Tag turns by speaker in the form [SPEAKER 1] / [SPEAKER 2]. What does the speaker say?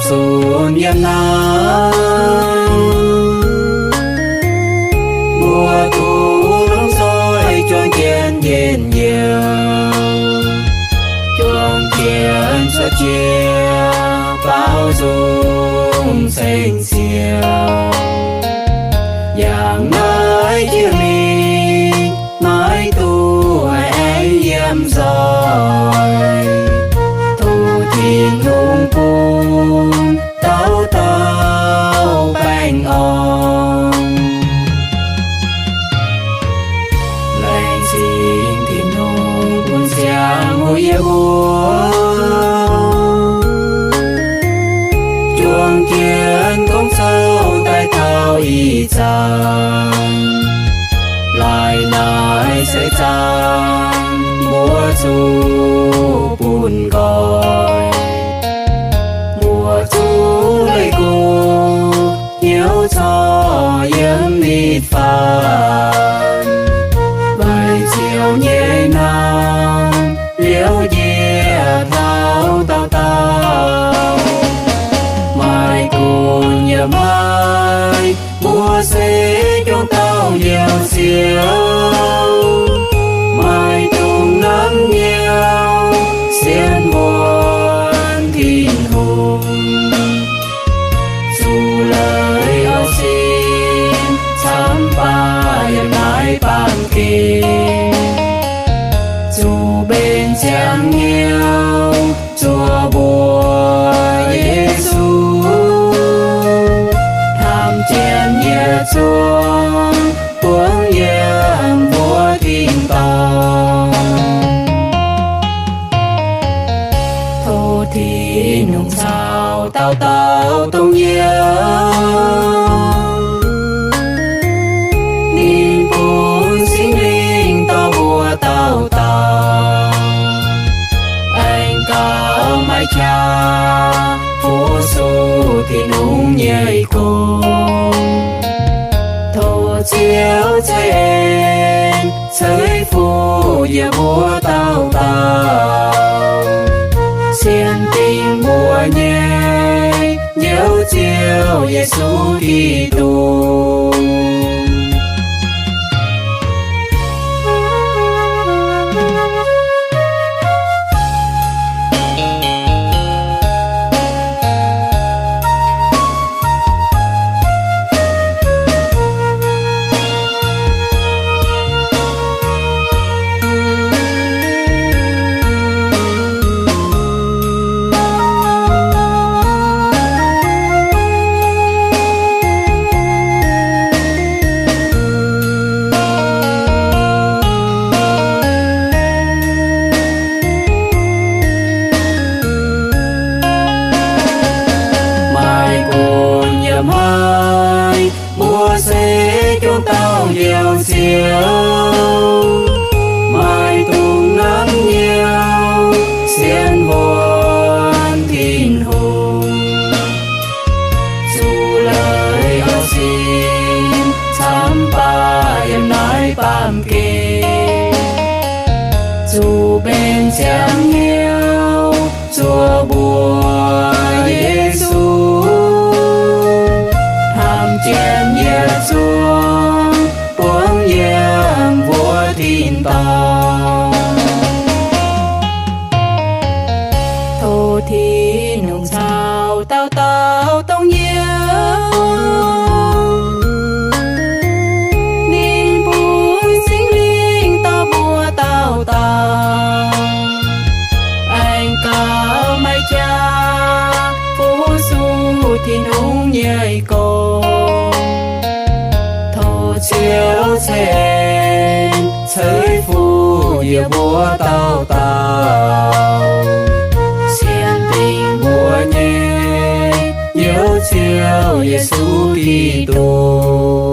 [SPEAKER 1] xuân nhâm nắng, mùa thu nắng soi chuông kiên nhìn nhiều, chuông kiên sẽ chia bao dung xanh xiêu, dạng nơi chia mình mãi tu ai em rồi, thu thiên hùng cung tao tao bánh on, lành xin thiên hùng buồn xiang hồi yêu chuông kiên công sâu tay thao y chang, lại nãy sẽ chang mùa thu buồn gọi, mùa thu lấy cô nhớ cho yếm mịt phàn, vài chiều nhẹ nàng liễu nhẹ thao tao tao, mai cùng nhớ mai mùa sẽ cho tao nhiều siêu, mai cùng nắng nhiều xiên buồn thiên hùng, dù lời áo xin sám ba em lại bàn kề, dù bên chẳng nhiều chùa bùa Giêsu, tham chiến nhẹ chuông cuống yếm vua thiên tòng, thô thì nung sao tao tao tung nhớ, niềm buồn sinh linh tao bùa tao tao, anh cao mái cha phố su thì nung nhảy cùng, thô chiếu trên sới phù giờ bùa tao tao, xiên tình mùa nhẹ nhớ chiều Giêsu Kitô. Mai mùa sẽ cho tao nhiều siêu, mai tung nắng nhiều xiên buồn thiên hùng, dù lời áo xin sám ba em nói bám kề, dù bên chẳng nhiều chùa bùa Giêsu, chiến nhẹ chuông cuống yếm vua thiên tòng, thô thì nung sao tao tao tông nhớ, niềm buồn sinh linh tao bùa tao tao, anh cao mái cha phố su thì nung nhảy cùng, chiếu trên sới phù giờ bùa tao tao, xiên tình mùa nhẹ nhớ chiều Giêsu Kitô.